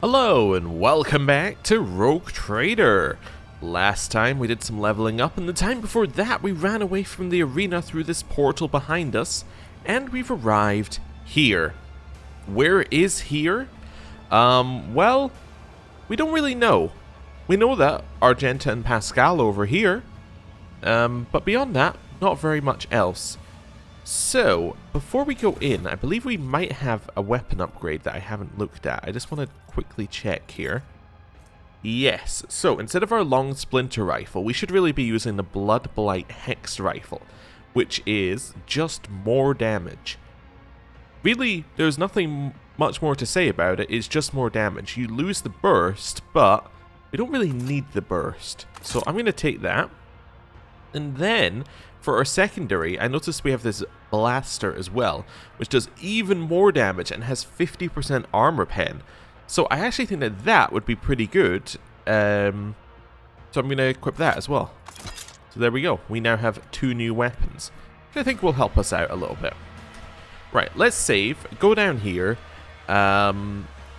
Hello and welcome back to Rogue Trader. Last time we did some leveling up, and the time before that we ran away from the arena through this portal behind us, and we've arrived here. Where is here? Well, we don't really know. We know that Argenta and Pascal over here, but beyond that, not very much else. So, before we go in, I believe we might have a weapon upgrade that I haven't looked at. I just want to quickly check here. Yes, so instead of our long splinter rifle, we should really be using the Blood Blight Hex rifle, which is just more damage. Really, there's nothing much more to say about it, it's just more damage. You lose the burst, but we don't really need the burst. So I'm going to take that. And then, for our secondary, I noticed we have this blaster as well, which does even more damage and has 50% armor pen. So I actually think that that would be pretty good. So I'm going to equip that as well. So there we go. We now have 2 new weapons, which I think will help us out a little bit. Right, let's save, go down here,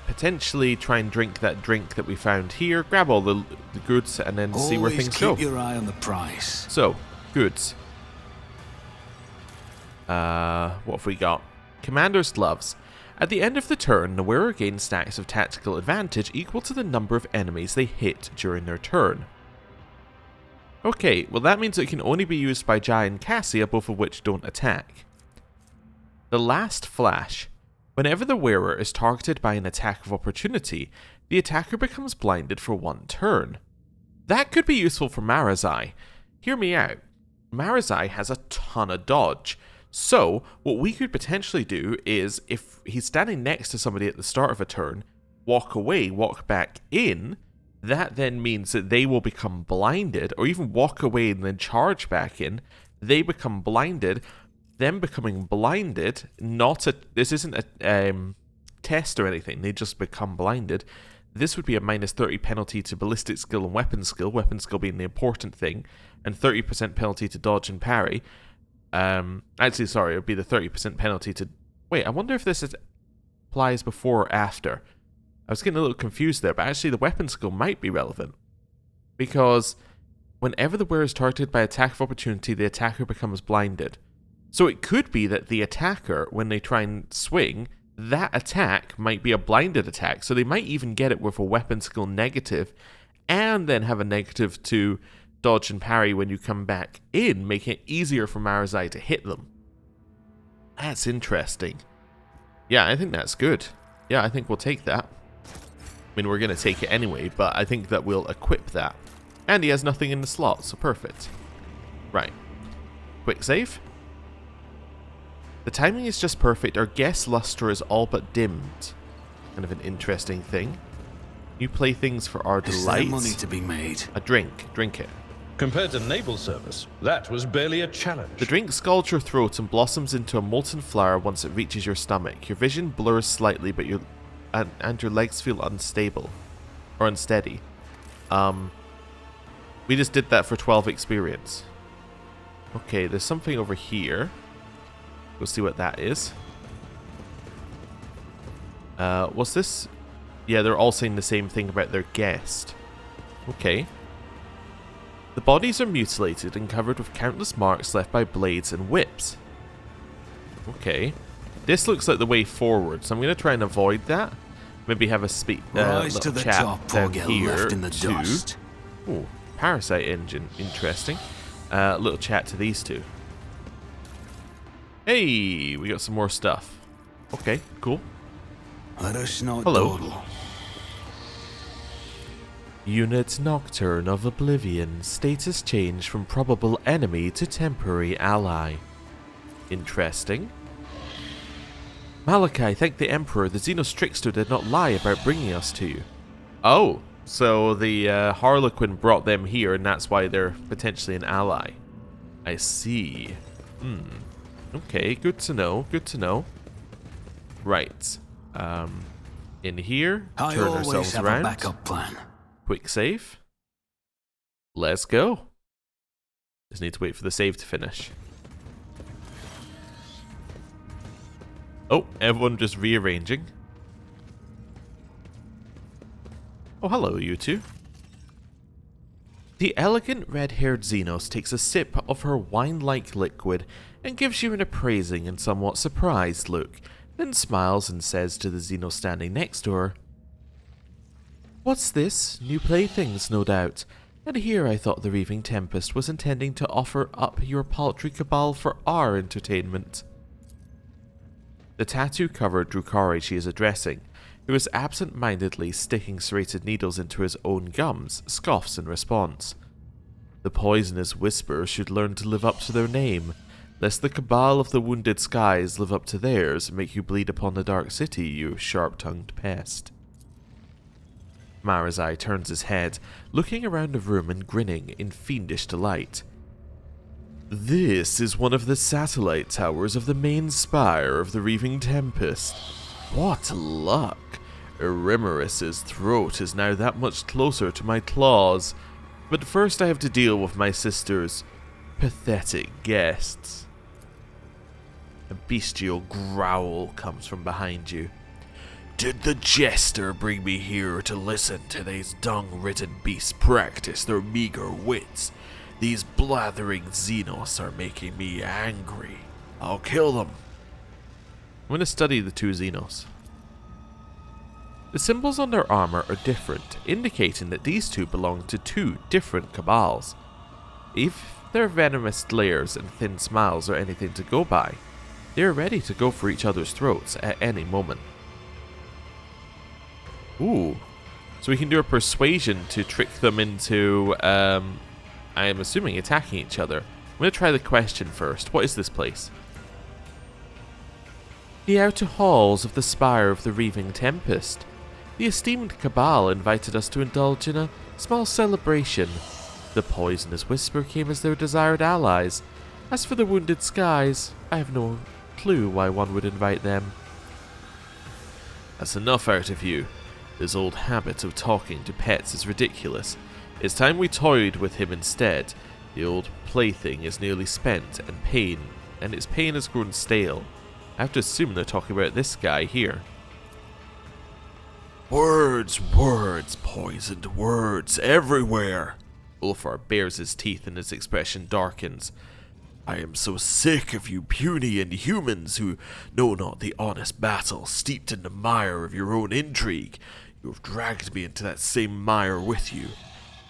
potentially try and drink that drink that we found here, grab all the goods, and then see where things go. Keep your eye on the price. So, goods. What have we got? Commander's Gloves. At the end of the turn, the wearer gains stacks of tactical advantage equal to the number of enemies they hit during their turn. Okay, well that means it can only be used by Jai and Cassia, both of which don't attack. The Last Flash. Whenever the wearer is targeted by an attack of opportunity, the attacker becomes blinded for 1 turn. That could be useful for Marazai. Hear me out. Marazai has a ton of dodge. So, what we could potentially do is, if he's standing next to somebody at the start of a turn, walk away, walk back in, that then means that they will become blinded, or even walk away and then charge back in, they become blinded, them becoming blinded, this isn't a test or anything, they just become blinded. This would be a minus 30 penalty to ballistic skill and weapon skill being the important thing, and 30% penalty to dodge and parry. Actually, sorry, it would be the 30% penalty to... Wait, I wonder if this applies before or after. I was getting a little confused there, but actually the weapon skill might be relevant. Because whenever the wearer is targeted by attack of opportunity, the attacker becomes blinded. So it could be that the attacker, when they try and swing, that attack might be a blinded attack. So they might even get it with a weapon skill negative, and then have a negative to dodge and parry when you come back in, making it easier for Marazai to hit them. That's interesting. Yeah, I think that's good. Yeah, I think we'll take that. I mean, we're going to take it anyway, but I think that we'll equip that. And he has nothing in the slot, so perfect. Right. Quick save. The timing is just perfect. Our guest luster is all but dimmed. Kind of an interesting thing. You play things for our delight. Is there money to be made? A drink. Drink it. Compared to naval service, that was barely a challenge. The drink scalds your throat and blossoms into a molten flower once it reaches your stomach. Your vision blurs slightly, but your legs feel unstable or unsteady. We just did that for 12 experience. Okay, there's something over here. We'll see what that is. What's this? Yeah, they're all saying the same thing about their guest. Okay. The bodies are mutilated and covered with countless marks left by blades and whips. Okay. This looks like the way forward, so I'm going to try and avoid that. Maybe have a Rise to little the chat top down or get here left in the too. dust. Ooh, parasite engine. Interesting. Little chat to these two. Hey, we got some more stuff. Okay, cool. Let us not Hello. dawdle. Unit Nocturne of Oblivion. Status change from probable enemy to temporary ally. Interesting. Malachi, thank the Emperor. The Xenos trickster did not lie about bringing us to you. Oh, so the Harlequin brought them here, and that's why they're potentially an ally. I see. Okay, good to know. Good to know. Right. In here, I turn always ourselves have around. a backup plan. Quick save. Let's go. Just need to wait for the save to finish. Oh, everyone just rearranging. Oh, hello, you two. The elegant red-haired Xenos takes a sip of her wine-like liquid and gives you an appraising and somewhat surprised look, then smiles and says to the Xenos standing next to her, "What's this? New playthings, no doubt. And here I thought the Reaving Tempest was intending to offer up your paltry cabal for our entertainment." The tattoo-covered Drukhari she is addressing, who is absent-mindedly sticking serrated needles into his own gums, scoffs in response. The poisonous whisperers should learn to live up to their name, lest the cabal of the wounded skies live up to theirs and make you bleed upon the dark city, you sharp-tongued pest. Marazai turns his head, looking around the room and grinning in fiendish delight. "This is one of the satellite towers of the main spire of the Reaving Tempest. What luck! Eremerus's throat is now that much closer to my claws. But first I have to deal with my sister's pathetic guests." A bestial growl comes from behind you. "Did the jester bring me here to listen to these dung-ridden beasts practice their meager wits? These blathering Xenos are making me angry. I'll kill them." I'm going to study the two Xenos. The symbols on their armor are different, indicating that these two belong to two different cabals. If their venomous glares and thin smiles are anything to go by, they are ready to go for each other's throats at any moment. Ooh, so we can do a persuasion to trick them into, I am assuming attacking each other. I'm going to try the question first. What is this place? "The outer halls of the spire of the Reaving Tempest. The esteemed cabal invited us to indulge in a small celebration. The poisonous whisper came as their desired allies. As for the wounded skies, I have no clue why one would invite them." "That's enough out of you. This old habit of talking to pets is ridiculous. It's time we toyed with him instead. The old plaything is nearly spent, and its pain has grown stale. I have to assume they're talking about this guy here." "Words, words, poisoned words everywhere." Ulfar bares his teeth and his expression darkens. "I am so sick of you puny inhumans who know not the honest battle, steeped in the mire of your own intrigue. You have dragged me into that same mire with you.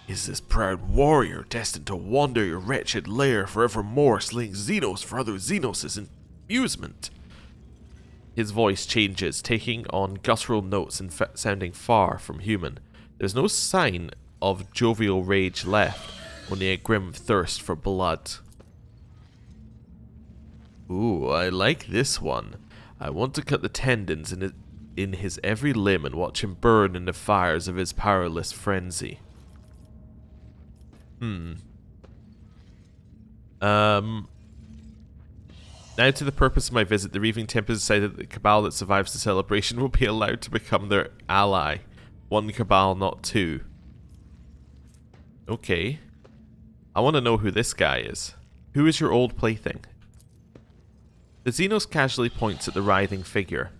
Is this proud warrior destined to wander your wretched lair forevermore, slaying Xenos for other Xenos' amusement?" His voice changes, taking on guttural notes and sounding far from human. There's no sign of jovial rage left, only a grim thirst for blood. "Ooh, I like this one. I want to cut the tendons in his every limb and watch him burn in the fires of his perilous frenzy." Now to the purpose of my visit, the Reaving Tempest decided that the cabal that survives the celebration will be allowed to become their ally. One cabal, not two. Okay. I want to know who this guy is. Who is your old plaything? The Xenos casually points at the writhing figure.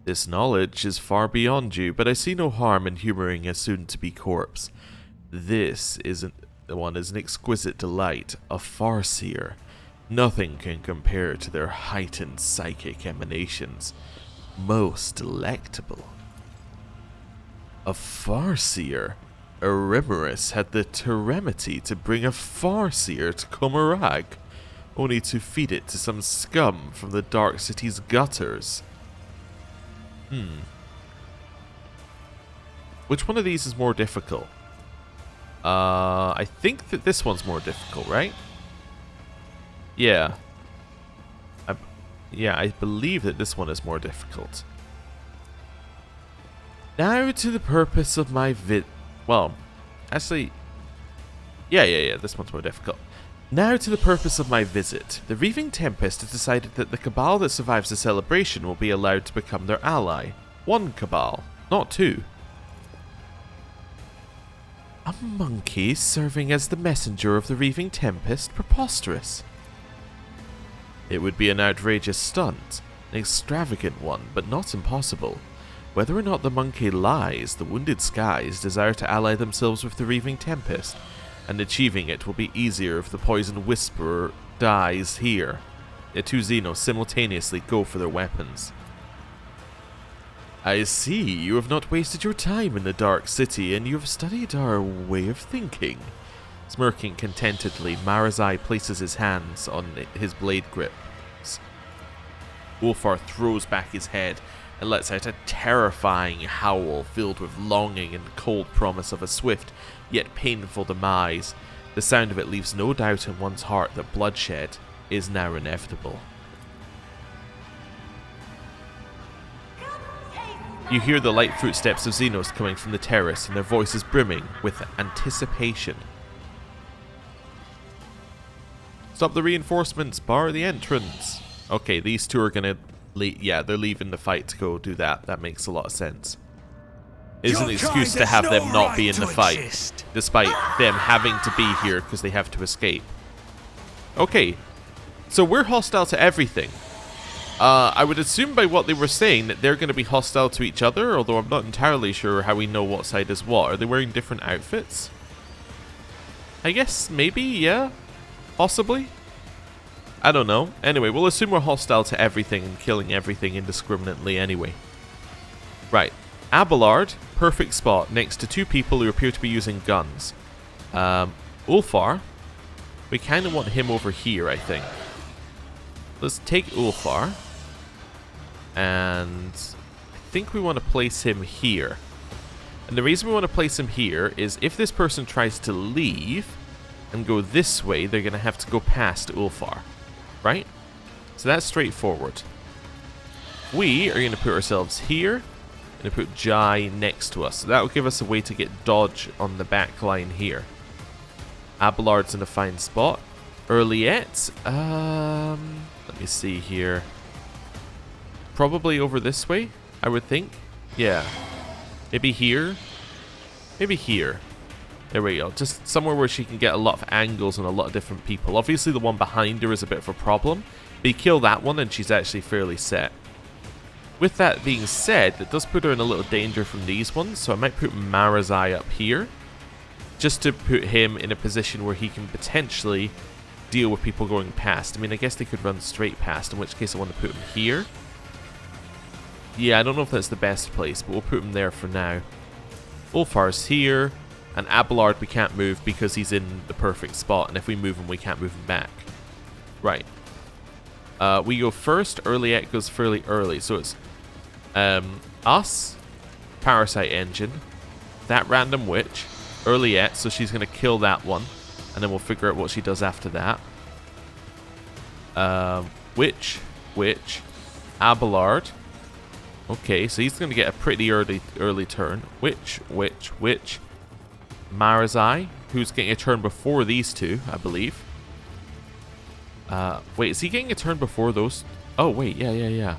"This knowledge is far beyond you, but I see no harm in humouring a soon-to-be corpse. This one is an exquisite delight, a farseer. Nothing can compare to their heightened psychic emanations. Most delectable." A farseer? Eremerus had the temerity to bring a farseer to Komarag, only to feed it to some scum from the Dark City's gutters. Which one of these is more difficult? I think that this one's more difficult, right? Yeah. I believe that this one is more difficult. Now to the purpose of my well, actually... Yeah, this one's more difficult. Now to the purpose of my visit. The Reaving Tempest has decided that the cabal that survives the celebration will be allowed to become their ally. One cabal, not two. A monkey serving as the messenger of the Reaving Tempest? Preposterous. It would be an outrageous stunt, an extravagant one, but not impossible. Whether or not the monkey lies, the wounded skies desire to ally themselves with the reaving tempest, and achieving it will be easier if the poisoned whisperer dies here. The two xenos simultaneously go for their weapons. I see you have not wasted your time in the Dark City, and you have studied our way of thinking. Smirking contentedly, Marazai places his hands on his blade grips. Ulfar throws back his head and lets out a terrifying howl filled with longing and cold promise of a swift yet painful demise. The sound of it leaves no doubt in one's heart that bloodshed is now inevitable. You hear the light footsteps of xenos coming from the terrace, and their voices brimming with anticipation. Stop the reinforcements, bar the entrance. Okay, these two are gonna yeah, they're leaving the fight to go do that. That makes a lot of sense. It is an excuse to have them not be in the fight, despite them having to be here because they have to escape. Okay, so we're hostile to everything. I would assume by what they were saying that they're going to be hostile to each other, although I'm not entirely sure how we know what side is what. Are they wearing different outfits? I guess maybe, yeah. Possibly. I don't know. Anyway, we'll assume we're hostile to everything and killing everything indiscriminately anyway. Right. Abelard, perfect spot next to two people who appear to be using guns. Ulfar, we kind of want him over here, I think. Let's take Ulfar, and I think we want to place him here. And the reason we want to place him here is if this person tries to leave and go this way, they're going to have to go past Ulfar, right? So that's straightforward. We are going to put ourselves here, and put Jai next to us. So that will give us a way to get dodge on the back line here. Abelard's in a fine spot. Earliette, let me see here. Probably over this way, I would think. Yeah. Maybe here. Maybe here. There we go. Just somewhere where she can get a lot of angles and a lot of different people. Obviously the one behind her is a bit of a problem. But you kill that one and she's actually fairly set. With that being said, it does put her in a little danger from these ones. So I might put Marazai up here. Just to put him in a position where he can potentially deal with people going past. I mean, I guess they could run straight past, in which case I want to put him here. Yeah, I don't know if that's the best place, but we'll put him there for now. Ulfar's here, and Abelard we can't move because he's in the perfect spot, and if we move him, we can't move him back. Right. We go first. Earliette goes fairly early, so it's us, Parasite Engine, that random witch, Earliette, so she's going to kill that one. And then we'll figure out what she does after that. Witch, Abelard. Okay, so he's going to get a pretty early turn. Witch. Marazai, who's getting a turn before these two, I believe. Wait, is he getting a turn before those? Oh, wait, yeah.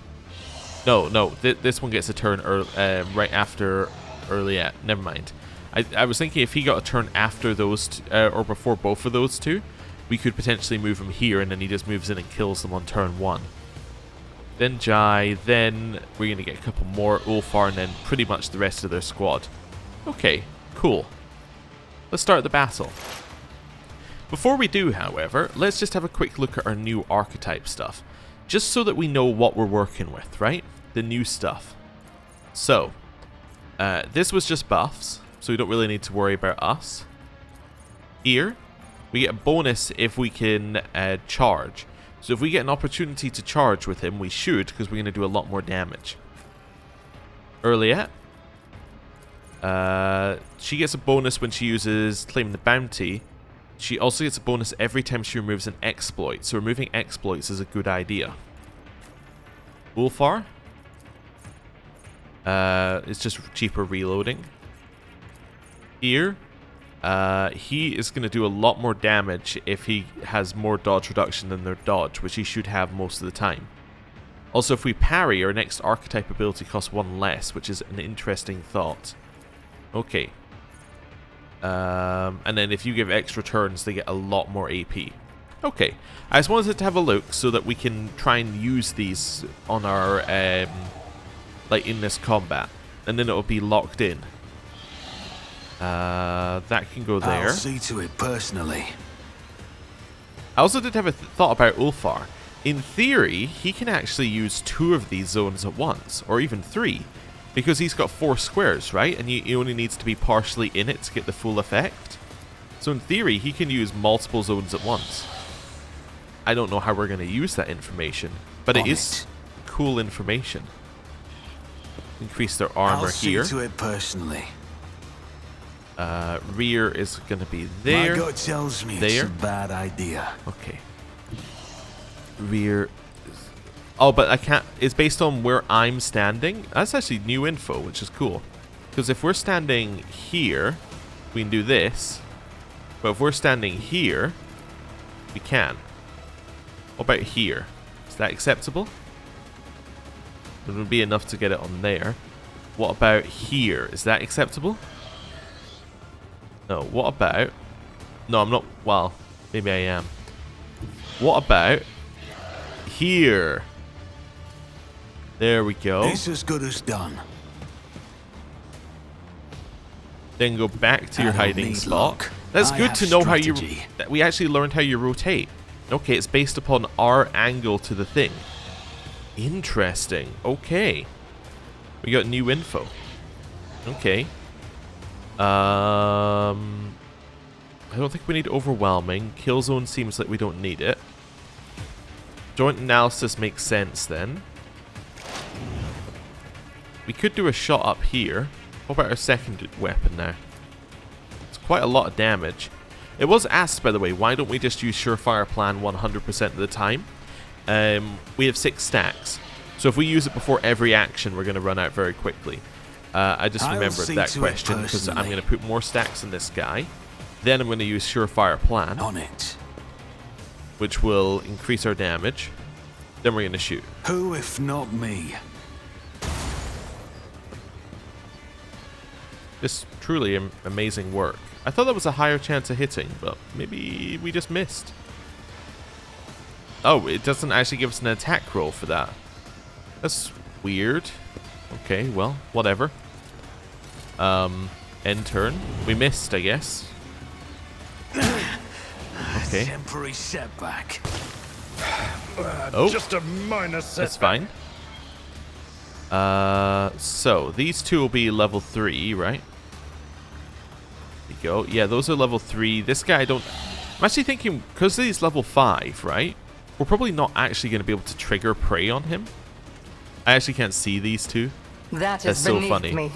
No, this one gets a turn right after Earliette. Never mind. I was thinking if he got a turn after those, or before both of those two, we could potentially move him here, and then he just moves in and kills them on turn 1. Then Jai, then we're going to get a couple more, Ulfar, and then pretty much the rest of their squad. Okay, cool. Let's start the battle. Before we do, however, let's just have a quick look at our new archetype stuff, just so that we know what we're working with, right? The new stuff. So, this was just buffs. So we don't really need to worry about us. Here, we get a bonus if we can charge. So if we get an opportunity to charge with him, we should, because we're going to do a lot more damage. Earliette. She gets a bonus when she uses Claim the Bounty. She also gets a bonus every time she removes an exploit. So removing exploits is a good idea. Ulfar. It's just cheaper reloading. Here, he is going to do a lot more damage if he has more dodge reduction than their dodge, which he should have most of the time. Also, if we parry, our next archetype ability costs 1 less, which is an interesting thought. Okay. And then if you give extra turns, they get a lot more AP. Okay. I just wanted to have a look so that we can try and use these on our, like in this combat. and then it'll be locked in. That can go there. I'll see to it personally. I also did have a thought about Ulfar. In theory, he can actually use 2 of these zones at once, or even 3, because he's got 4 squares, right? And he only needs to be partially in it to get the full effect. So in theory, he can use multiple zones at once. I don't know how we're going to use that information, but it is cool information. Increase their armor here. I'll see to it personally. Rear is going to be there. My gut tells me it's a bad idea. Okay. Rear. Oh, but I can't. It's based on where I'm standing. That's actually new info, which is cool. Because if we're standing here, we can do this. But if we're standing here, we can. What about here? Is that acceptable? It would be enough to get it on there. What about here? Is that acceptable? No. What about... No, I'm not... Well, maybe I am. What about here? There we go. It's as good as done. Then go back to your hiding spot. Luck. That's good to know strategy. how you... That we actually learned how you rotate. Okay, it's based upon our angle to the thing. Interesting. Okay. We got new info. Okay. I don't think we need overwhelming. Kill zone seems like we don't need it. Joint analysis makes sense then. We could do a shot up here. What about our second weapon now? It's quite a lot of damage. It was asked, by the way, why don't we just use Surefire Plan 100% of the time? We have 6 stacks. So if we use it before every action, we're going to run out very quickly. I just remembered that question because I'm going to put more stacks in this guy. Then I'm going to use Surefire Plan. On it. Which will increase our damage. Then we're going to shoot. Who if not me? Just truly amazing work. I thought that was a higher chance of hitting, but maybe we just missed. Oh, it doesn't actually give us an attack roll for that. That's weird. Okay, well, whatever. End turn. We missed, I guess. Okay. Temporary setback. Oh, just a minor setback. that's fine. So these 2 will be level 3, right? There you go. Yeah, those are level 3. This guy, I'm actually thinking, because he's level 5, right? We're probably not actually going to be able to trigger prey on him. I actually can't see these 2. That's so beneath funny. me.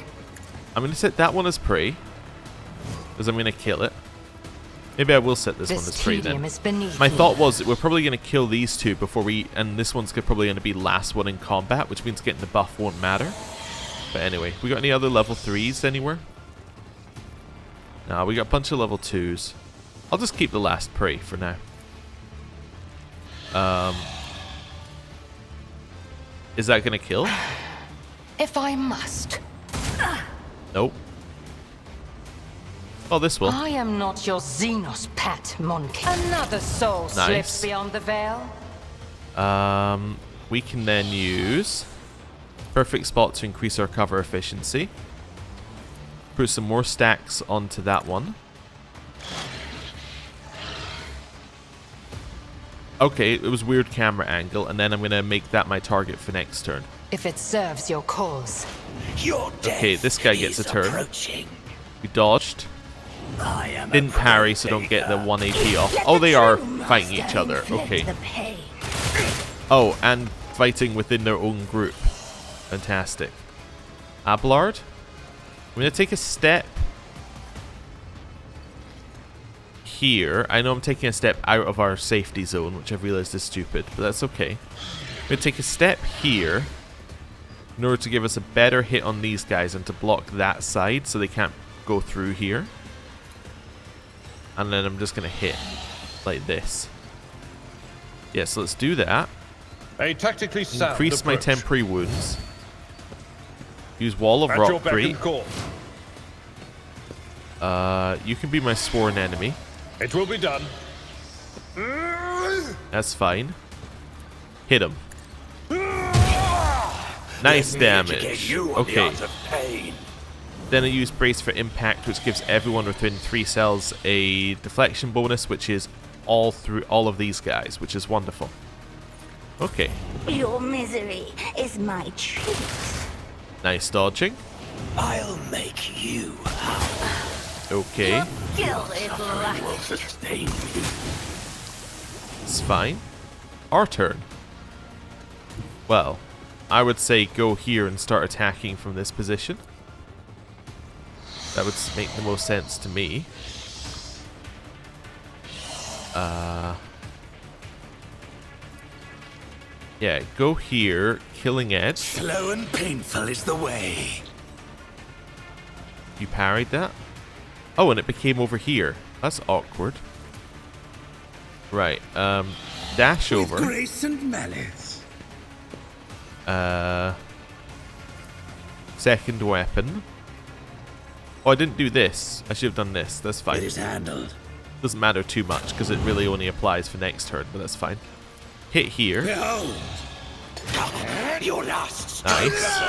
I'm going to set that one as prey, because I'm going to kill it. Maybe I will set this one as prey then. My thought was that we're probably going to kill these 2 before we... And this one's probably going to be last one in combat, which means getting the buff won't matter. But anyway, we got any other level 3s anywhere? No, we got a bunch of level 2s. I'll just keep the last prey for now. Is that going to kill? If I must. Nope. Oh, this will. I am not your xenos pet, monkey. Another soul slips beyond the veil. We can then use perfect spot to increase our cover efficiency. Put some more stacks onto that one. Okay, it was weird camera angle, and then I'm gonna make that my target for next turn. If it serves your cause. Your death Okay, this guy gets a turn. approaching. We dodged. I am Didn't parry, so don't get the 1 AP off. Oh, they are fighting each other. Okay. Oh, and fighting within their own group. Fantastic. Abelard? I'm going to take a step here. I know I'm taking a step out of our safety zone, which I've realized is stupid, but that's okay. I'm going to take a step here in order to give us a better hit on these guys and to block that side so they can't go through here. And then I'm just going to hit like this. Yeah, so let's do that. A tactically sound Increase my approach. temporary wounds. Use Wall of At your Rock beck Crate. and call. You can be my sworn enemy. It will be done. That's fine. Hit him. Nice Let me educate damage. you on the Okay. art of pain. Then I use Brace for Impact, which gives everyone within 3 cells a deflection bonus, which is all through all of these guys, which is wonderful. Okay. Your misery is my treat. Nice dodging. I'll make you Okay. Kill is lucky. will sustain me. It's fine. Our turn. Well, I would say go here and start attacking from this position. That would make the most sense to me. Yeah, go here, killing edge. Slow and painful is the way. You parried that? Oh, and it became over here. That's awkward. Right, dash over. Grace and malice. Second weapon. Oh, I didn't do this. I should have done this. That's fine. It is handled. Doesn't matter too much because it really only applies for next turn, but that's fine. Hit here. Behold. Your last. Nice.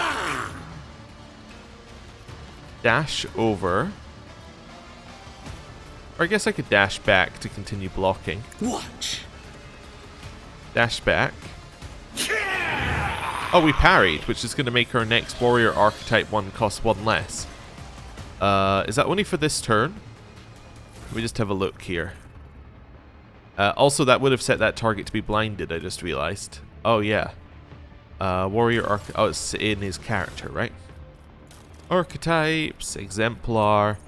Dash over. Or I guess I could dash back to continue blocking. Watch. Dash back. Oh, we parried, which is going to make our next warrior archetype one cost 1 less. Is that only for this turn? Let me just have a look here. Also, that would have set that target to be blinded, I just realized. Oh, yeah. Warrior archetype. Oh, it's in his character, right? Archetypes, exemplar.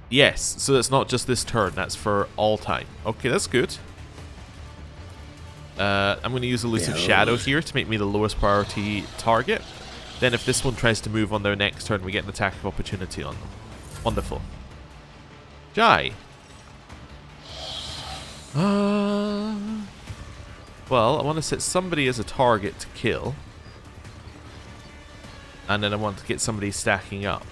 Yes, so it's not just this turn, that's for all time. Okay, that's good. I'm going to use Elusive Shadow here to make me the lowest priority target. Then if this one tries to move on their next turn, we get an attack of opportunity on them. Wonderful. Jai. Well, I want to set somebody as a target to kill. And then I want to get somebody stacking up.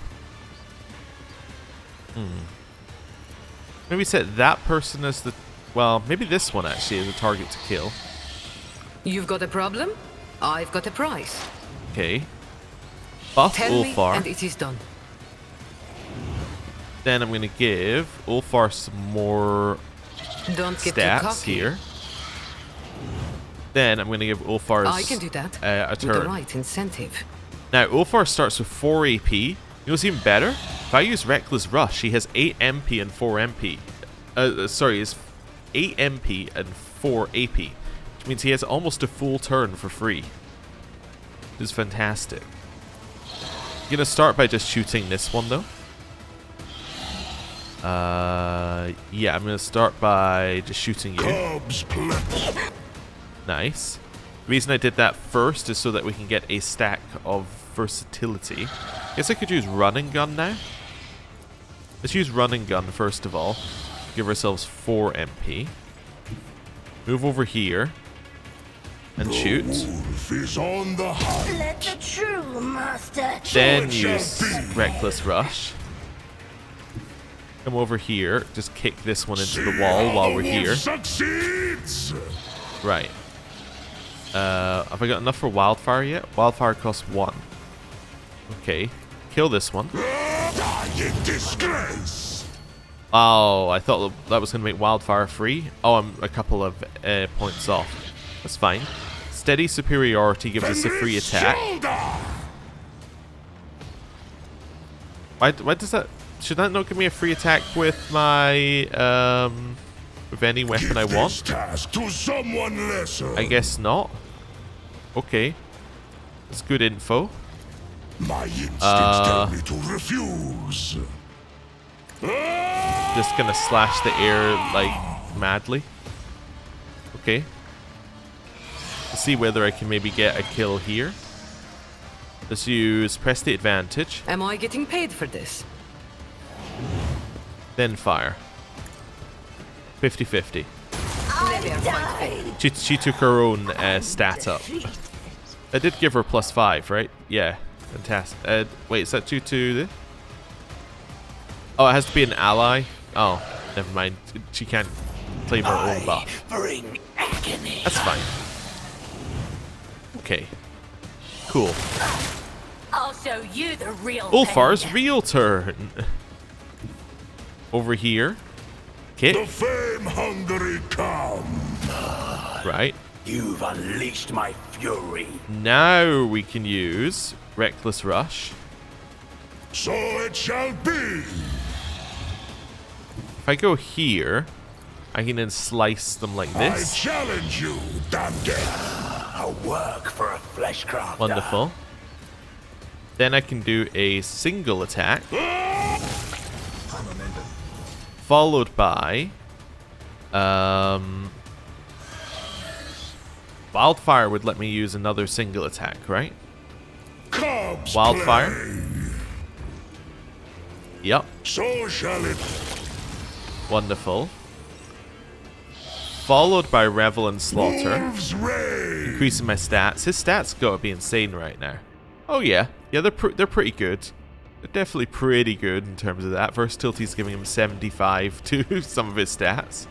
Maybe set that person as the... Well, maybe this one actually as a target to kill. You've got a problem? I've got a price. Okay. Buff Tell Ulfar. me and it is done. Then I'm going to give Ulfar some more Don't get too stats cocky. here. Then I'm going to give Ulfar's I can do that. a With the turn. right incentive. Now, Ulfar starts with 4 AP. You know what's even better? If I use Reckless Rush, he has 8 MP and 4 MP. Sorry, it's 8 MP and 4 AP. Which means he has almost a full turn for free. Which is fantastic. I'm going to start by just shooting this one, though. Yeah, I'm going to start by just shooting you. Nice. The reason I did that first is so that we can get a stack of versatility. Guess I could use running gun now. Let's use running gun first of all. Give ourselves 4 MP. Move over here. And shoot. Let the true master Then use Reckless Rush. Come over here. Just kick this one into the wall while we're here. Right. Have I got enough for Wildfire yet? Wildfire costs 1. Okay. Kill this one. Oh, I thought that was going to make Wildfire free. Oh, I'm a couple of points off. That's fine. Steady Superiority gives us a free attack. Why does that... Should that not give me a free attack with my... with any weapon I want? I guess not. Okay. That's good info. My instincts tell me to refuse. Just gonna slash the air like madly. Okay. Let's see whether I can maybe get a kill here. Let's use press the advantage. Am I getting paid for this? Then fire. 50-50. Maybe I'll find fate. She took her own stat up. I did give her +5, right? Yeah. Fantastic. Wait, is that due to the... Oh, it has to be an ally? Oh, never mind. She can't claim her own buff. Bring agony. That's fine. Okay. Cool. I'll show you the real Ulfar's thing. real turn. Over here. The Okay. fame-hungry come. Right. You've unleashed my fury. Now we can use Reckless Rush. So it shall be. If I go here, I can then slice them like I this. challenge you, damn death. A work for a flesh crafter. Wonderful. Then I can do a single attack. Followed by... Wildfire would let me use another single attack, right? Cubs Wildfire. play. Yep. So shall it. Wonderful. Followed by Revel and Slaughter. Wolves reign. Increasing my stats. His stats gotta be insane right now. Oh yeah. Yeah, they're pretty good. They're definitely pretty good in terms of that. Versatility's giving him 75 to some of his stats.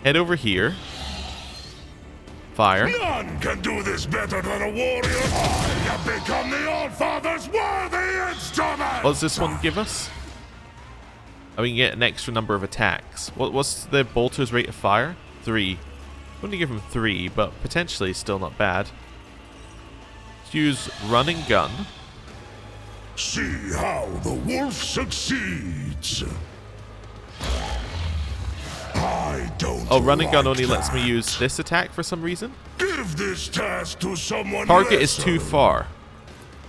Head over here. Fire. None can do this better than a warrior. I have become the All-Father's worthy instrument. What does this one give us? Oh, we can get an extra number of attacks. What's the bolter's rate of fire? 3. Only give him 3, but potentially still not bad. Let's use run and gun. See how the wolf succeeds. I don't. Oh, run and gun like only lets me that. use this attack for some reason. Give this task to someone. Target is too lesser. far.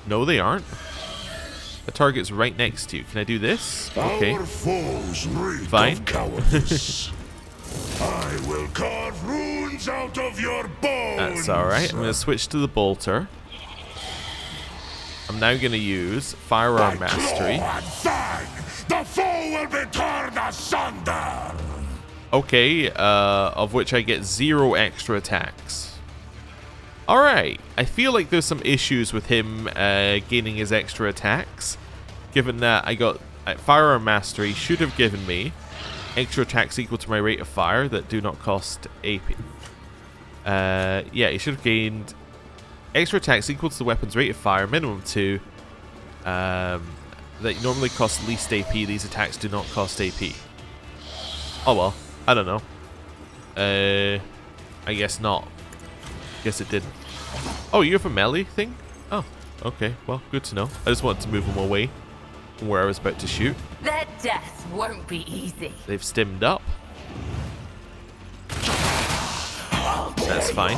No, they aren't. The target's right next to you. Can I do this? Okay. Our foes reek Fine. of cowardice. I will carve runes out of your bones. That's alright. I'm going to switch to the bolter. I'm now going to use Firearm By Mastery. claw and fang, the foe will be torn asunder. Okay, of which I get 0 extra attacks. Alright, I feel like there's some issues with him gaining his extra attacks. Given that I got Firearm Mastery should have given me extra attacks equal to my rate of fire that do not cost AP. Yeah, he should have gained extra attacks equal to the weapon's rate of fire, minimum 2. That normally cost least AP. These attacks do not cost AP. Oh well, I don't know. I guess not. Guess it didn't. Oh, you have a melee thing? Oh, okay. Well, good to know. I just wanted to move them away from where I was about to shoot. Their death won't be easy. They've stimmed up. That's fine.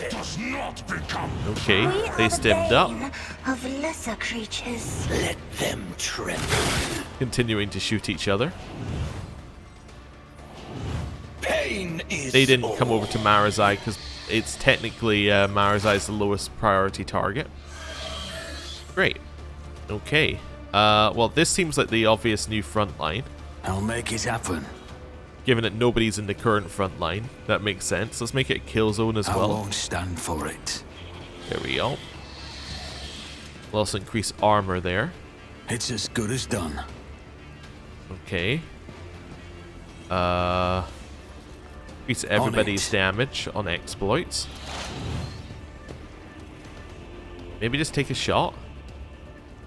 Does not become. Okay, We they are stimmed up. bane of lesser creatures. Let them tremble. Continuing to shoot each other. Pain is They didn't come over to Marazai because it's technically Marazai's the lowest priority target. Great. Okay. Well, this seems like the obvious new front line. I'll make it happen. Given that nobody's in the current front line, that makes sense. Let's make it a kill zone as I well. won't stand for it. There we go. We'll also increase armor there. It's as good as done. Okay. Increase everybody's damage on exploits. Maybe just take a shot.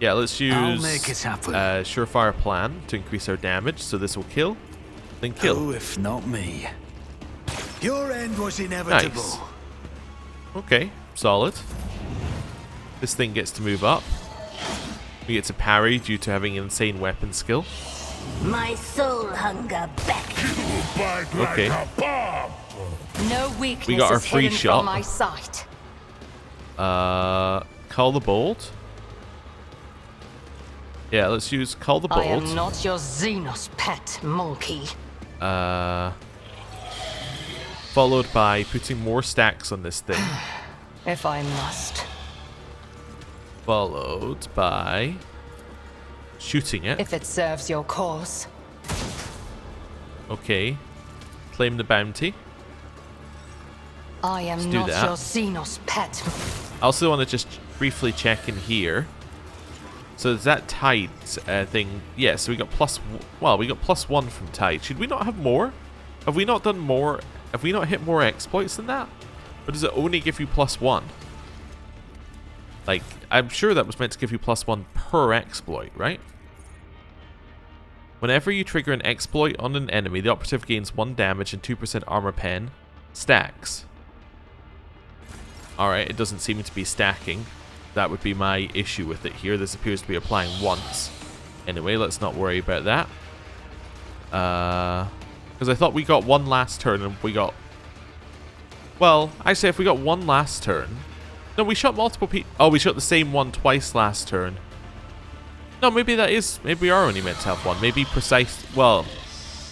Yeah, let's use I'll make it happen. Surefire Plan to increase our damage. So this will kill, then kill. Oh, if not me. Your end was inevitable. Nice. Okay, solid. This thing gets to move up. We get to parry due to having insane weapon skill. My soul hunger beckons. Bite Okay. like a bomb. No weakness We got our is free hidden shot. from my sight. Call the Bolt. Yeah, let's use Call the I am Bolt. not your xenos pet monkey. Followed by putting more stacks on this thing. If I must. Followed by shooting it. If it serves your cause. Okay. Claim the bounty. I am do not that. your xenos pet. I also want to just briefly check in here. So is that tide thing? Yeah, so we got we got +1 from tide. Should we not have more? Have we not done more? Have we not hit more exploits than that? Or does it only give you +1? Like, I'm sure that was meant to give you +1 per exploit, right? Whenever you trigger an exploit on an enemy, the operative gains 1 damage and 2% armor pen. Stacks. Alright, it doesn't seem to be stacking. That would be my issue with it here. This appears to be applying once. Anyway, let's not worry about that. Because I thought we got 1 last turn and we got... Well, actually, if we got 1 last turn... No, we shot multiple people. Oh, we shot the same one twice last turn. No, maybe that is... Maybe we are only meant to have 1. Maybe precise... Well,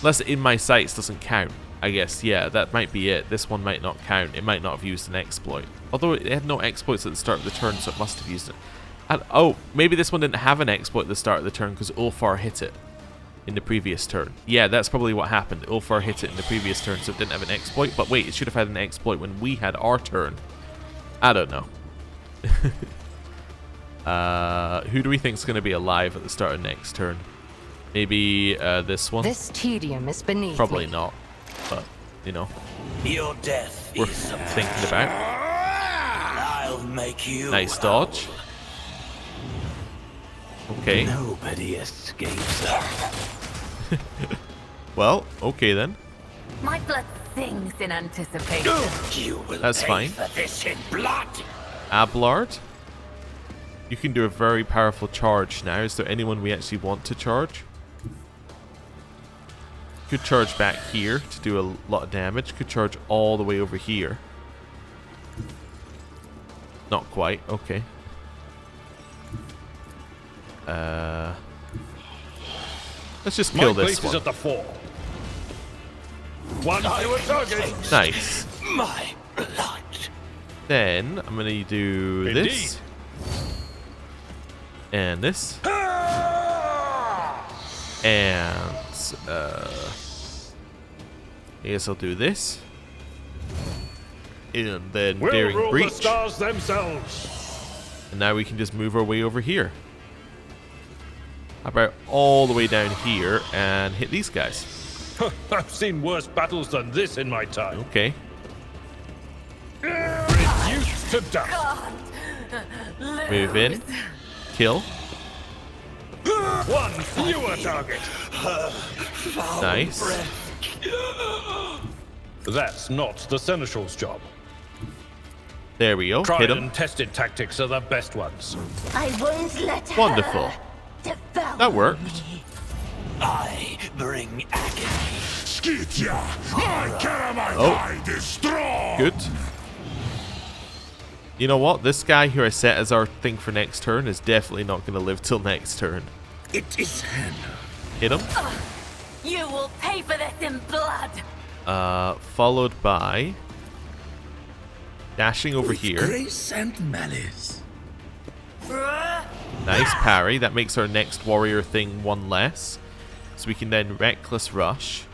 unless in my sights doesn't count. I guess, yeah, that might be it. This one might not count. It might not have used an exploit. Although it had no exploits at the start of the turn, so it must have used it. And, oh, maybe this one didn't have an exploit at the start of the turn because Ulfar hit it in the previous turn. Yeah, that's probably what happened. Ulfar hit it in the previous turn, so it didn't have an exploit. But wait, it should have had an exploit when we had our turn. I don't know. Who do we think is going to be alive at the start of next turn? Maybe this one? This tedium is beneath Probably me. not. But, you know. Your death We're is thinking about. I'll make you Nice dodge. Okay. Nobody escapes us. Well, okay then. My blood sings in anticipation. You will That's pay fine. for this in blood. Ablard. You can do a very powerful charge now. Is there anyone we actually want to charge? Could charge back here to do a lot of damage. Could charge all the way over here. Not quite. Okay. Let's just kill this My place is one. at the fore. One to a target. Nice. My blood. Then I'm gonna do this. And this. And I guess I'll do this. And then We'll Daring rule Breach. the stars themselves. And now we can just move our way over here. How about all the way down here and hit these guys? I've seen worse battles than this in my time. Okay. Reduced to dust. Move in. Kill. One fewer target. Nice. That's not the Seneschal's job. There we go. Tried Hit him. and tested tactics are the best ones. I won't let her Wonderful. devour That worked. me. I bring agony. Skytia! I carry my Oh. hide is strong! Good. You know what? This guy who I set as our thing for next turn is definitely not going to live till next turn. It is Hannah. Hit him. You will pay for this in blood. Followed by dashing over here. Grace and malice. Nice parry. That makes our next warrior thing 1 less. So we can then reckless rush.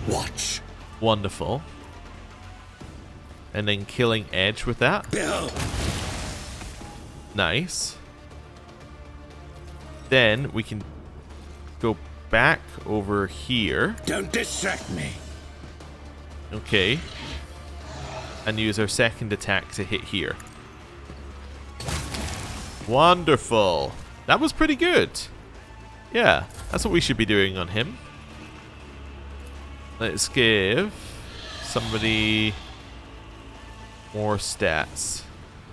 Watch. Wonderful. And then killing edge with that. Bill. Nice. Then we can go back over here. Don't distract me. Okay. And use our second attack to hit here. Wonderful. That was pretty good. Yeah, that's what we should be doing on him. Let's give somebody more stats.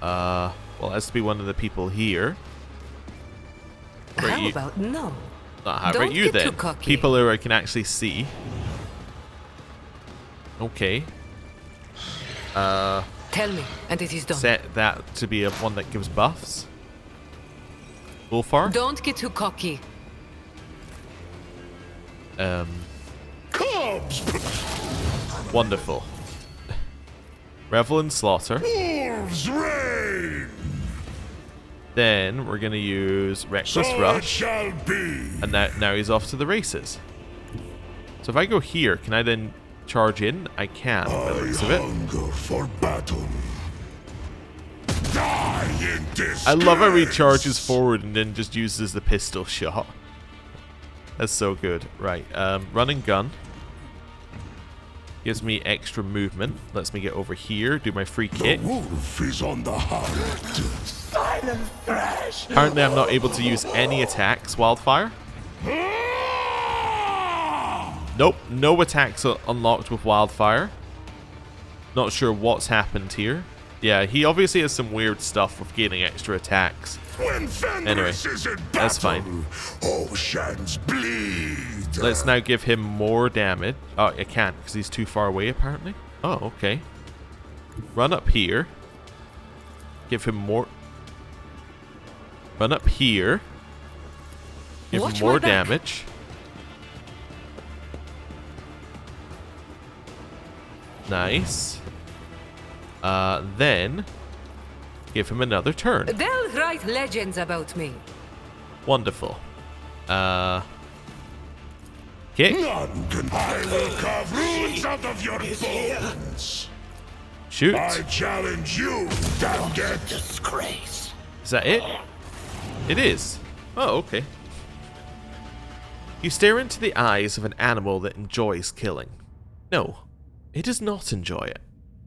Well, it has to be one of the people here. Right, How you- about no? Right, Don't you get then. too cocky. People who I can actually see. Okay. Tell me, and it is done. Set that to be one that gives buffs. Ulfar. Don't get too cocky. Cubs! Wonderful. Revel and Slaughter. Wolves reign! Then we're gonna use Reckless So it Rush. shall be! And now he's off to the races. So if I go here, can I then charge in? I can, by the I looks of it. hunger for battle. Die in disgrace! I love how he charges forward and then just uses the pistol shot. That's so good. Right, run and gun. Gives me extra movement. Lets me get over here, do my free kick. The wolf is on the hunt. Silent thrash. Apparently I'm not able to use any attacks, Wildfire. Nope, no attacks unlocked with Wildfire. Not sure what's happened here. Yeah, he obviously has some weird stuff with gaining extra attacks. Anyway, that's fine. Oceans bleed. Let's now give him more damage. Oh, I can't because he's too far away apparently. Oh, okay. Run up here. Give him more. Run up here. Give him more damage. Nice. Then give him another turn. They'll write legends about me. Wonderful. Kick. None can. I will carve roots out of your bones. Shoot. I challenge you, damned disgrace. Is that it? It is. Oh, okay. You stare into the eyes of an animal that enjoys killing. No, it does not enjoy it.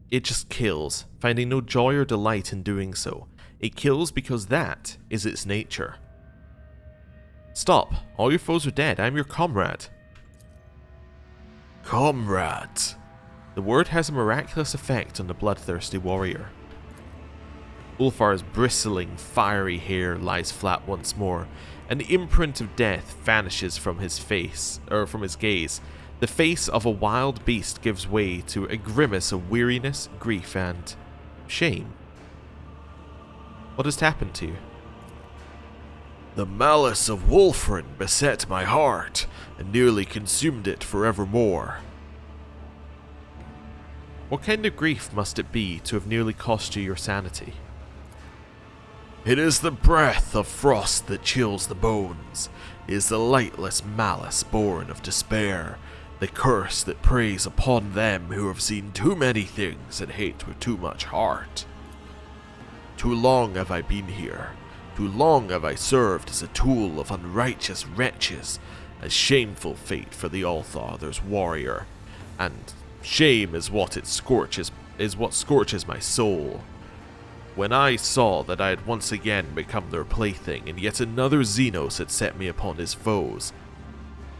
It just kills, finding no joy or delight in doing so. It kills because that is its nature. Stop. All your foes are dead. I'm your comrade. Comrade. The word has a miraculous effect on the bloodthirsty warrior. Ulfar's bristling, fiery hair lies flat once more, and the imprint of death vanishes from his face, or from his gaze. The face of a wild beast gives way to a grimace of weariness, grief, and shame. What has happened to you? The malice of Wulfrin beset my heart, and nearly consumed it forevermore. What kind of grief must it be to have nearly cost you your sanity? It is the breath of frost that chills the bones. It is the lightless malice born of despair, the curse that preys upon them who have seen too many things and hate with too much heart. Too long have I been here. Too long have I served as a tool of unrighteous wretches, a shameful fate for the Allfather's warrior, and shame is what scorches my soul. When I saw that I had once again become their plaything, and yet another Xenos had set me upon his foes,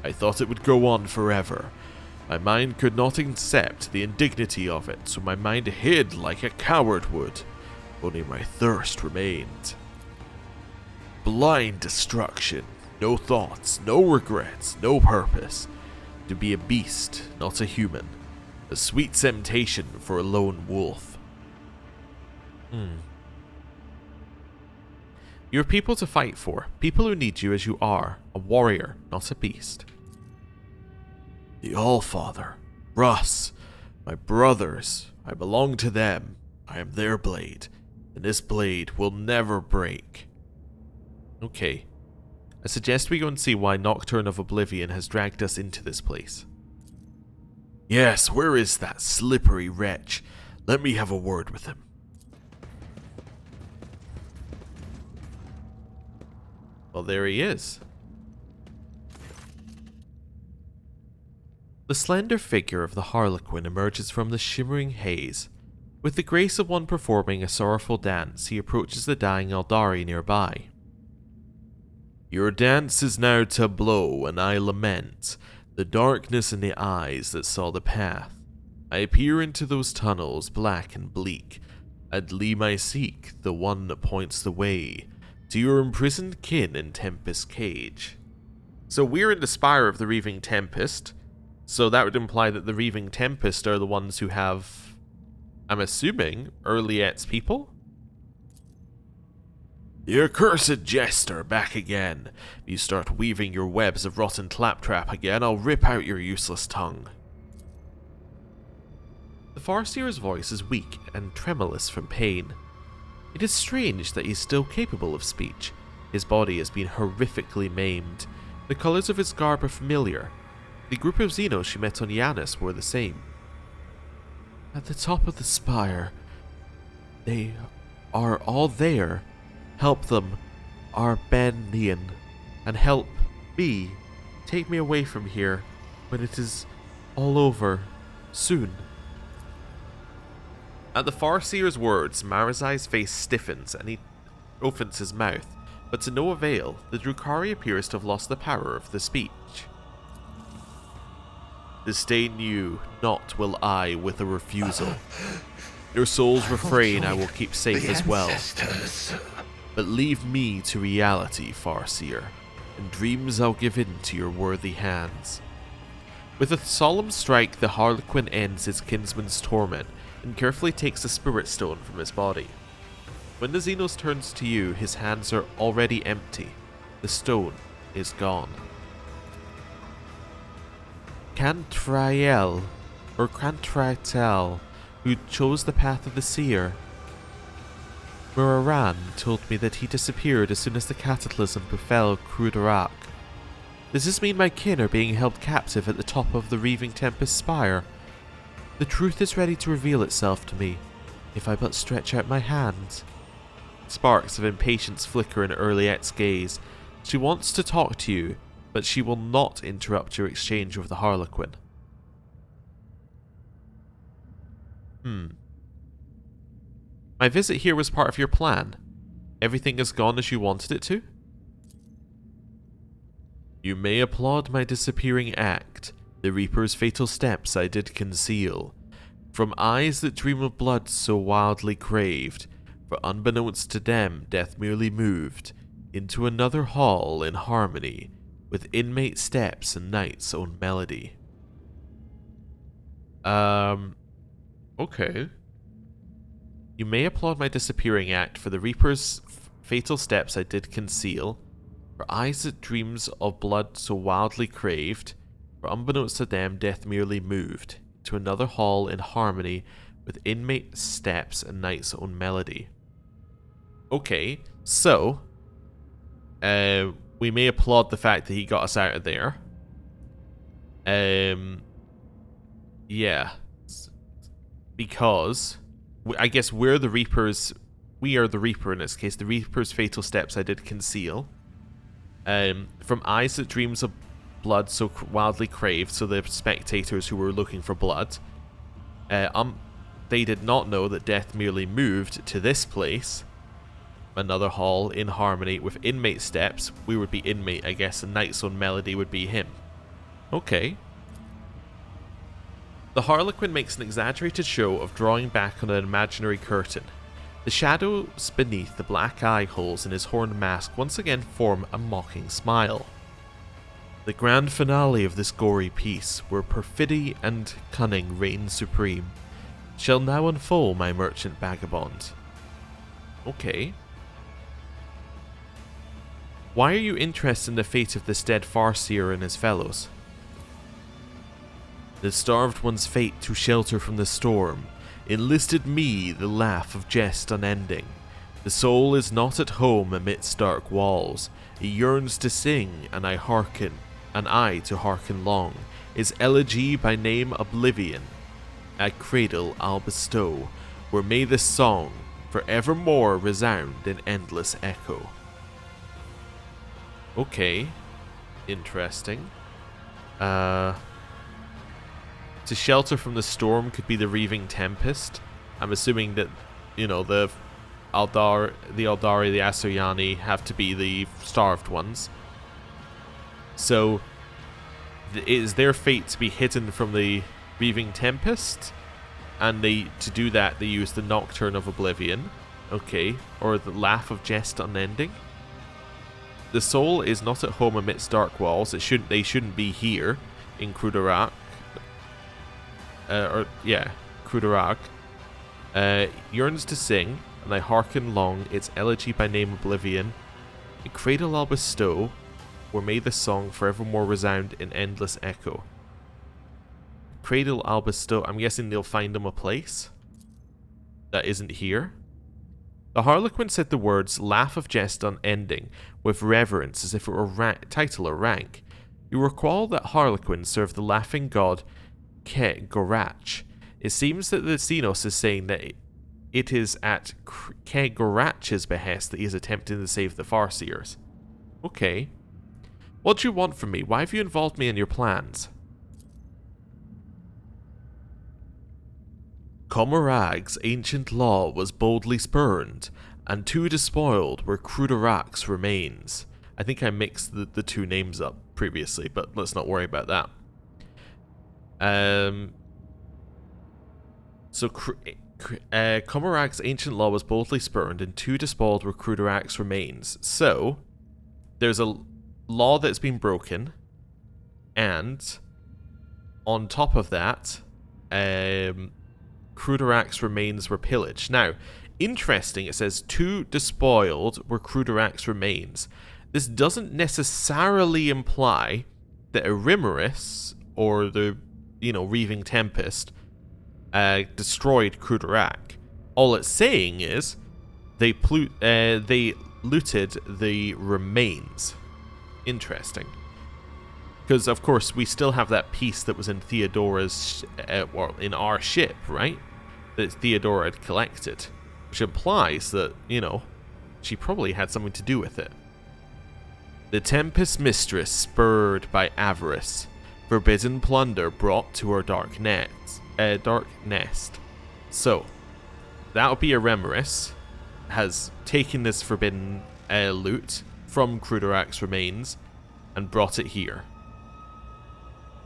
I thought it would go on forever. My mind could not accept the indignity of it, so my mind hid like a coward would. Only my thirst remained. Blind destruction, no thoughts, no regrets, no purpose. To be a beast, not a human. A sweet temptation for a lone wolf. You have people to fight for, people who need you as you are, a warrior, not a beast. The Allfather, Russ, my brothers, I belong to them. I am their blade, and this blade will never break. Okay. I suggest we go and see why Nocturne of Oblivion has dragged us into this place. Yes, where is that slippery wretch? Let me have a word with him. Well, there he is. The slender figure of the Harlequin emerges from the shimmering haze. With the grace of one performing a sorrowful dance, he approaches the dying Eldari nearby. Your dance is now tableau, and I lament the darkness in the eyes that saw the path. I peer into those tunnels, black and bleak. At Lee I seek, the one that points the way to your imprisoned kin in Tempest's cage. So we're in the spire of the Reaving Tempest, so that would imply that the Reaving Tempest are the ones who have, I'm assuming, Earliette's people? The accursed jester back again. If you start weaving your webs of rotten claptrap again, I'll rip out your useless tongue. The Farseer's voice is weak and tremulous from pain. It is strange that he is still capable of speech. His body has been horrifically maimed. The colours of his garb are familiar. The group of Xenos she met on Yanis were the same. At the top of the spire, they are all there. Help them, Arbenian, and help me. Take me away from here when it is all over, Soon. At the Farseer's words, Marazai's face stiffens and he opens his mouth, but to no avail, the Drukhari appears to have lost the power of the speech. Disdain you, not will I with a refusal. Your soul's refrain I will keep safe as well. But leave me to reality, Farseer, and dreams I'll give in to your worthy hands. With a solemn strike, the Harlequin ends his kinsman's torment and carefully takes the spirit stone from his body. When the Xenos turns to you, his hands are already empty. The stone is gone. Cantriel, or Cantritel, who chose the path of the seer. Muraran told me that he disappeared as soon as the cataclysm befell Krudarak. Does this mean my kin are being held captive at the top of the Reaving Tempest spire? The truth is ready to reveal itself to me, if I but stretch out my hands. Sparks of impatience flicker in Urliette's gaze. She wants to talk to you, but she will not interrupt your exchange with the Harlequin. My visit here was part of your plan. Everything has gone as you wanted it to? You may applaud my disappearing act. The Reaper's fatal steps I did conceal. From eyes that dream of blood so wildly craved, for unbeknownst to them death merely moved into another hall in harmony with inmate steps and night's own melody. Okay. You may applaud my disappearing act, for the Reaper's fatal steps I did conceal, for eyes that dreams of blood so wildly craved, for unbeknownst to them death merely moved to another hall in harmony with inmate steps and night's own melody. Okay, so we may applaud the fact that he got us out of there. Yeah, because I guess we're the Reapers. We are the Reaper in this case. The Reaper's fatal steps I did conceal. From eyes that dreams of blood so wildly craved, so the spectators who were looking for blood, they did not know that death merely moved to this place, another hall in harmony with inmate steps. We would be inmate, I guess, and night's own melody would be him. Okay. The Harlequin makes an exaggerated show of drawing back on an imaginary curtain. The shadows beneath the black eye holes in his horned mask once again form a mocking smile. The grand finale of this gory piece, where perfidy and cunning reign supreme, shall now unfold, my merchant vagabond. Okay. Why are you interested in the fate of this dead Farseer and his fellows? The starved one's fate to shelter from the storm enlisted me, the laugh of jest unending. The soul is not at home amidst dark walls. It yearns to sing, and I to hearken long. Is elegy by name oblivion. At cradle I'll bestow, where may this song for evermore resound in endless echo. Okay. Interesting. To shelter from the storm could be the Reaving Tempest. I'm assuming that, you know, the Aldari, the Asuryani have to be the starved ones. So, is their fate to be hidden from the Reaving Tempest? And to do that, they use the Nocturne of Oblivion. Okay. Or the Laugh of Jest Unending. The soul is not at home amidst dark walls. They shouldn't be here in Krudarak. Krudarak. Yearns to sing, and I hearken long, its elegy by name oblivion. A cradle I'll bestow, where may the song forevermore resound in endless echo. Cradle I'll bestow, I'm guessing they'll find them a place that isn't here. The Harlequin said the words laugh of jest unending with reverence as if it were title or rank. You recall that Harlequin served the laughing god Ke-Gorach. It seems that the Xenos is saying that it is at Ke-Gorach's behest that he is attempting to save the Farseers. Okay. What do you want from me? Why have you involved me in your plans? Comorag's ancient law was boldly spurned, and 2 despoiled were Crudorak's remains. I think I mixed the 2 names up previously, but let's not worry about that. So Comorag's ancient law was boldly spurned, and 2 despoiled were Crudorak's remains. So there's a law that's been broken, and on top of that, Crudorak's remains were pillaged. Now, interesting, it says 2 despoiled were Crudorak's remains. This doesn't necessarily imply that Arimaris, or the, Reaving Tempest, destroyed Crudorak. All it's saying is they looted the remains. Interesting. Because, of course, we still have that piece that was in Theodora's, in our ship, right? That Theodora had collected. Which implies that, she probably had something to do with it. The Tempest Mistress, spurred by avarice, forbidden plunder brought to her dark nest. So, that would be Arimaris, has taken this forbidden loot from Crudorak's remains and brought it here.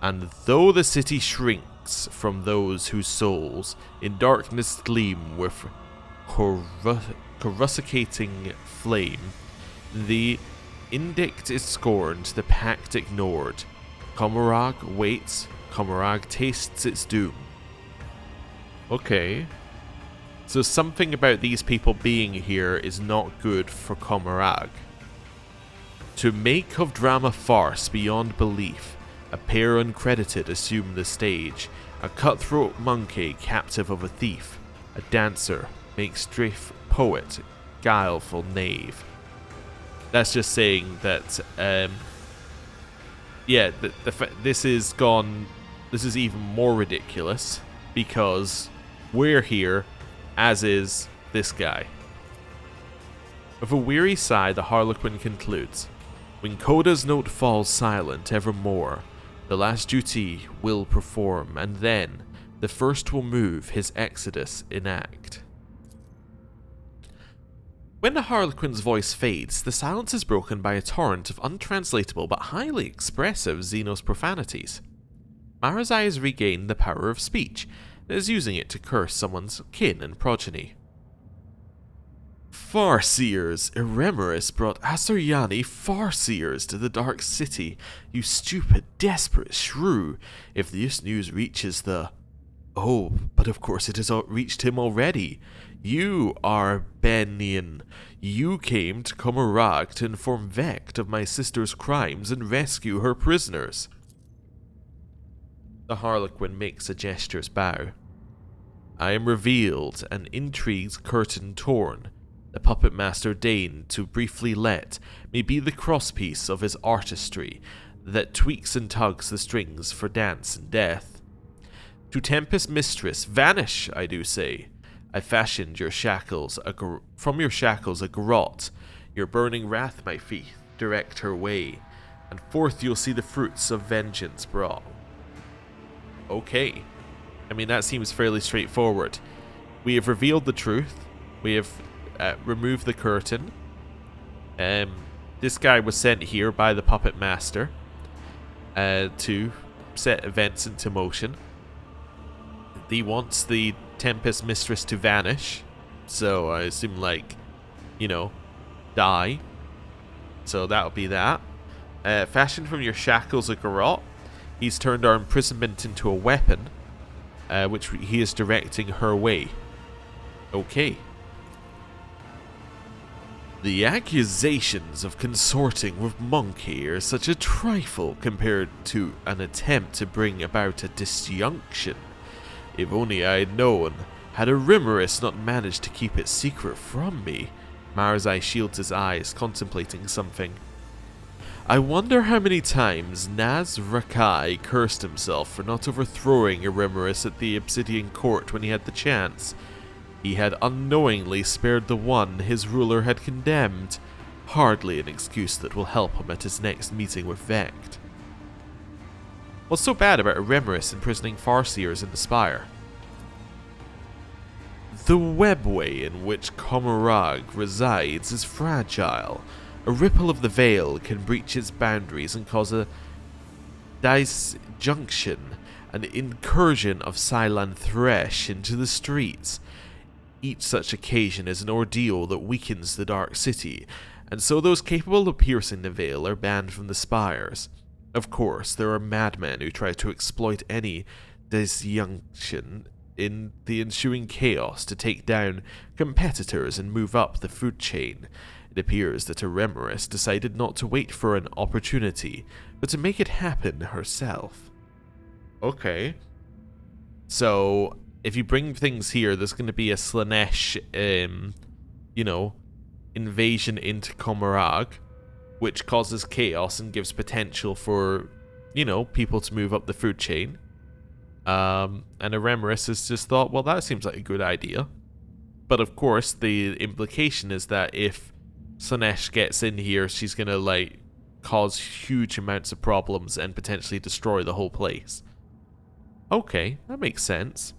And though the city shrinks from those whose souls in darkness gleam with coruscating flame, the edict is scorned, the pact ignored. Comorag waits, Comorag tastes its doom. Okay. So something about these people being here is not good for Comorag. To make of drama farce beyond belief, a pair uncredited assume the stage. A cutthroat monkey captive of a thief. A dancer makes strife poet, guileful knave. That's just saying that, this is even more ridiculous because we're here, as is this guy. With a weary sigh, the Harlequin concludes, when Coda's note falls silent evermore, the last duty will perform, and then the first will move his exodus enact. When the Harlequin's voice fades, the silence is broken by a torrent of untranslatable but highly expressive xenos profanities. Marazai has regained the power of speech and is using it to curse someone's kin and progeny. Farseers! Arimaris brought Asuryani Farseers to the Dark City, you stupid, desperate shrew! If this news reaches the... Oh, but of course it has reached him already. You are Benian. You came to Comorag to inform Vect of my sister's crimes and rescue her prisoners. The Harlequin makes a gesturous bow. I am revealed, and intrigue's curtain torn. The puppet master deigned to briefly let me be the crosspiece of his artistry that tweaks and tugs the strings for dance and death. To Tempest Mistress, vanish, I do say. I fashioned your shackles from your shackles a garrote. Your burning wrath, my feet, direct her way, and forth you'll see the fruits of vengeance brought. Okay. I mean, that seems fairly straightforward. We have revealed the truth. We have removed the curtain. This guy was sent here by the puppet master to set events into motion. He wants the Tempest Mistress to vanish, so I assume, die. So that'll be that. Fashioned from your shackles a garrote. He's turned our imprisonment into a weapon, which he is directing her way. Okay. The accusations of consorting with Monkey are such a trifle compared to an attempt to bring about a disjunction. If only I had known, had Arimaris not managed to keep it secret from me. Marazai shields his eyes, contemplating something. I wonder how many times Naz Rakai cursed himself for not overthrowing Arimaris at the Obsidian Court when he had the chance. He had unknowingly spared the one his ruler had condemned. Hardly an excuse that will help him at his next meeting with Vect. What's so bad about Arimaris imprisoning Farseers in the Spire? The webway in which Komarag resides is fragile. A ripple of the veil can breach its boundaries and cause a disjunction, an incursion of Cylon Thresh into the streets. Each such occasion is an ordeal that weakens the Dark City, and so those capable of piercing the veil are banned from the spires. Of course, there are madmen who try to exploit any disjunction in the ensuing chaos to take down competitors and move up the food chain. It appears that Eremeris decided not to wait for an opportunity, but to make it happen herself. Okay. So, if you bring things here, there's going to be a Slaanesh, invasion into Komarag, which causes chaos and gives potential for, people to move up the food chain. And Eremeris has just thought, well, that seems like a good idea. But of course, the implication is that if Slaanesh gets in here, she's going to, cause huge amounts of problems and potentially destroy the whole place. Okay, that makes sense.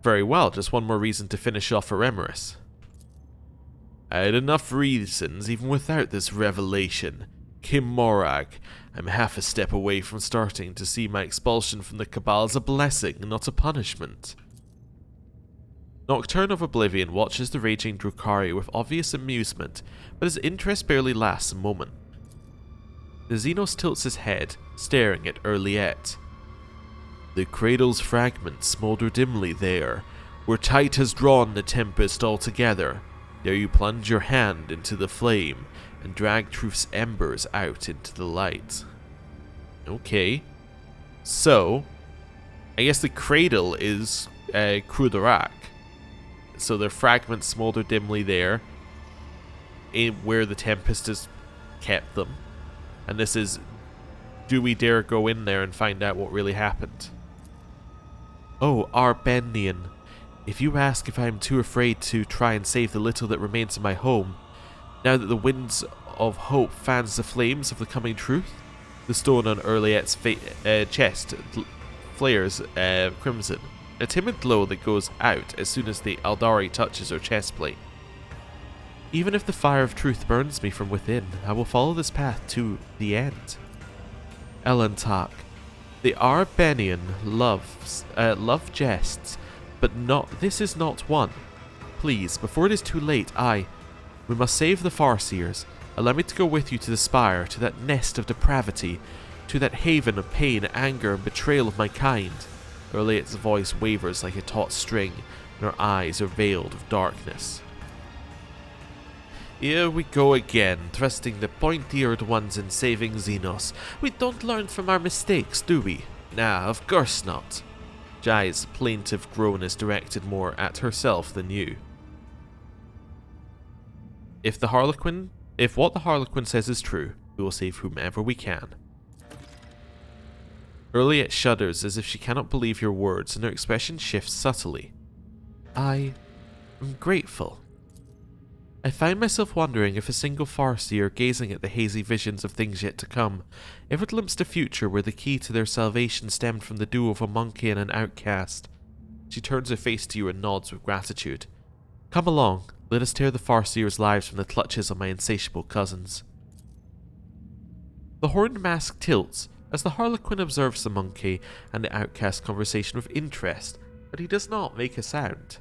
Very well, just one more reason to finish off Eremeris. I had enough reasons, even without this revelation. Kim Morag, I'm half a step away from starting to see my expulsion from the Cabal as a blessing, not a punishment. Nocturne of Oblivion watches the raging Drukhari with obvious amusement, but his interest barely lasts a moment. The Xenos tilts his head, staring at Urliette. The cradle's fragments smolder dimly there, where Tight has drawn the tempest altogether. There you plunge your hand into the flame, and drag truth's embers out into the light. Okay. So, I guess the cradle is Krudarak. So their fragments smolder dimly there, where the tempest has kept them. And this is, do we dare go in there and find out what really happened? Oh, Arbenian, if you ask if I am too afraid to try and save the little that remains of my home, now that the winds of hope fans the flames of the coming truth, the stone on Urliette's chest flares crimson, a timid glow that goes out as soon as the Aldari touches her chest plate. Even if the fire of truth burns me from within, I will follow this path to the end. Elantak, the Arbenian love jests, but this is not one. Please, before it is too late, we must save the Farseers. Allow me to go with you to the spire, to that nest of depravity, to that haven of pain, anger, and betrayal of my kind. Urliette's voice wavers like a taut string, and her eyes are veiled with darkness. Here we go again, trusting the pointy-eared ones in saving Xenos. We don't learn from our mistakes, do we? Nah, of course not. Jai's plaintive groan is directed more at herself than you. If what the Harlequin says is true, we will save whomever we can. Urliette shudders as if she cannot believe your words, and her expression shifts subtly. I am grateful. I find myself wondering if a single Farseer gazing at the hazy visions of things yet to come ever glimpsed a future where the key to their salvation stemmed from the duo of a monkey and an outcast. She turns her face to you and nods with gratitude. Come along, let us tear the Farseer's lives from the clutches of my insatiable cousins. The horned mask tilts as the Harlequin observes the monkey and the outcast conversation with interest, but he does not make a sound.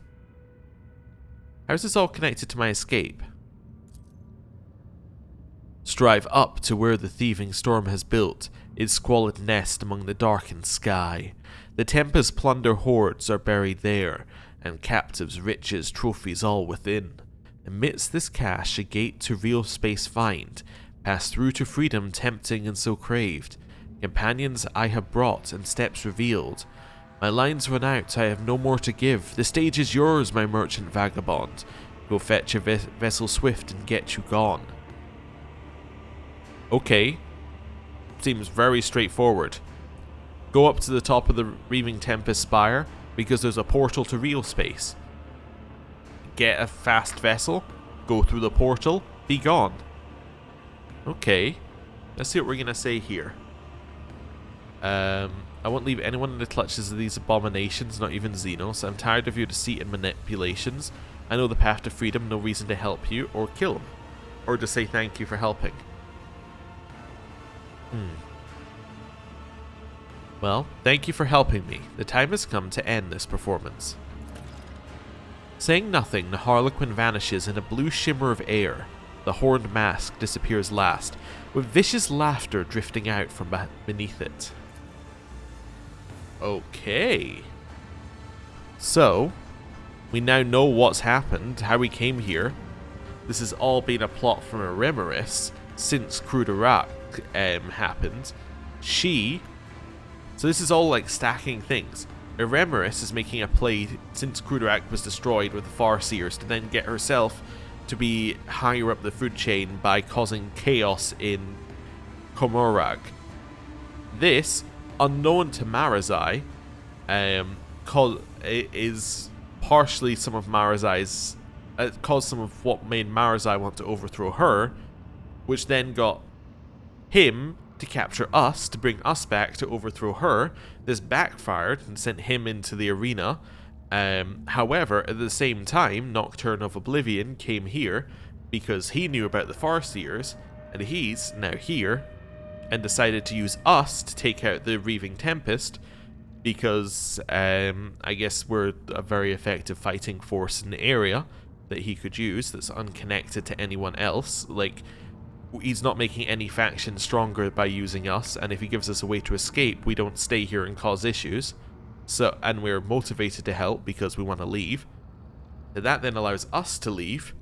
How's this all connected to my escape? Strive up to where the thieving storm has built its squalid nest among the darkened sky. The Tempest's plunder hoards are buried there, and captives' riches, trophies all within. Amidst this cache a gate to real space find, pass through to freedom tempting and so craved. Companions I have brought and steps revealed. My lines run out, I have no more to give. The stage is yours, my merchant vagabond. Go fetch a vessel swift and get you gone. Okay. Seems very straightforward. Go up to the top of the Reaving Tempest Spire, because there's a portal to real space. Get a fast vessel, go through the portal, be gone. Okay. Let's see what we're going to say here. I won't leave anyone in the clutches of these abominations, not even Xenos. I'm tired of your deceit and manipulations. I know the path to freedom, no reason to help you or kill him. Or to say thank you for helping. Well, thank you for helping me. The time has come to end this performance. Saying nothing, the Harlequin vanishes in a blue shimmer of air. The horned mask disappears last, with vicious laughter drifting out from beneath it. Okay. So, we now know what's happened, how we came here. This has all been a plot from Eremeris since Kruderak happened. So this is all like stacking things. Eremeris is making a play since Kruderak was destroyed with the Farseers to then get herself to be higher up the food chain by causing chaos in Komorag. This, unknown to Marazai, is partially some of Marazai's caused some of what made Marazai want to overthrow her, which then got him to capture us, to bring us back to overthrow her. This backfired and sent him into the arena. However, at the same time, Nocturne of Oblivion came here because he knew about the Farseers, and he's now here and decided to use us to take out the Reaving Tempest because I guess we're a very effective fighting force in the area that he could use that's unconnected to anyone else. Like, he's not making any faction stronger by using us, and if he gives us a way to escape, we don't stay here and cause issues. So, and we're motivated to help because we want to leave. That then allows us to leave,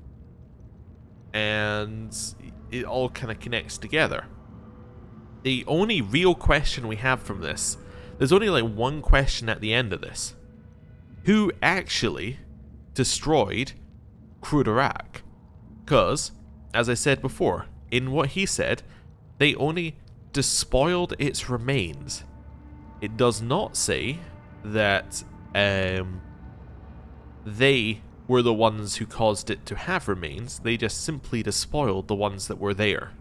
and it all kind of connects together. The only real question we have from this, there's only like one question at the end of this. Who actually destroyed Kruderak? Because, as I said before, in what he said, they only despoiled its remains. It does not say that they were the ones who caused it to have remains. They just simply despoiled the ones that were there.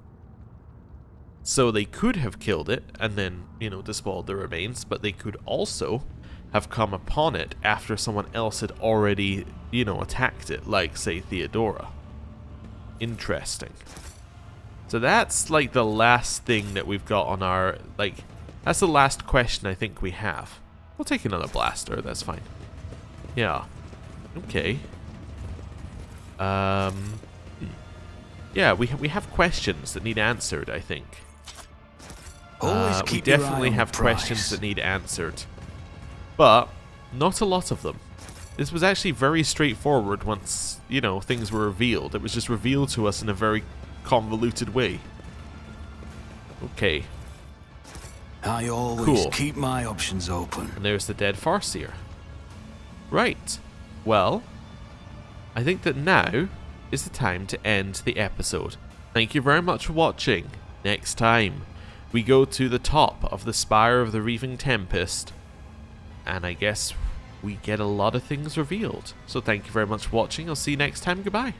So they could have killed it and then, despoiled the remains, but they could also have come upon it after someone else had already, attacked it, like, say, Theodora. Interesting. So that's, like, the last thing that we've got on our, that's the last question I think we have. We'll take another blaster, that's fine. Yeah. Okay. Yeah, we have questions that need answered, I think. Always We keep your eye definitely on have the questions prize. that need answered. But, not a lot of them. This was actually very straightforward once, things were revealed. It was just revealed to us in a very convoluted way. Okay. I always Cool. keep my options open. And there's the dead Farseer. Right. Well, I think that now is the time to end the episode. Thank you very much for watching. Next time, we go to the top of the Spire of the Reaving Tempest, and I guess we get a lot of things revealed. So thank you very much for watching. I'll see you next time. Goodbye.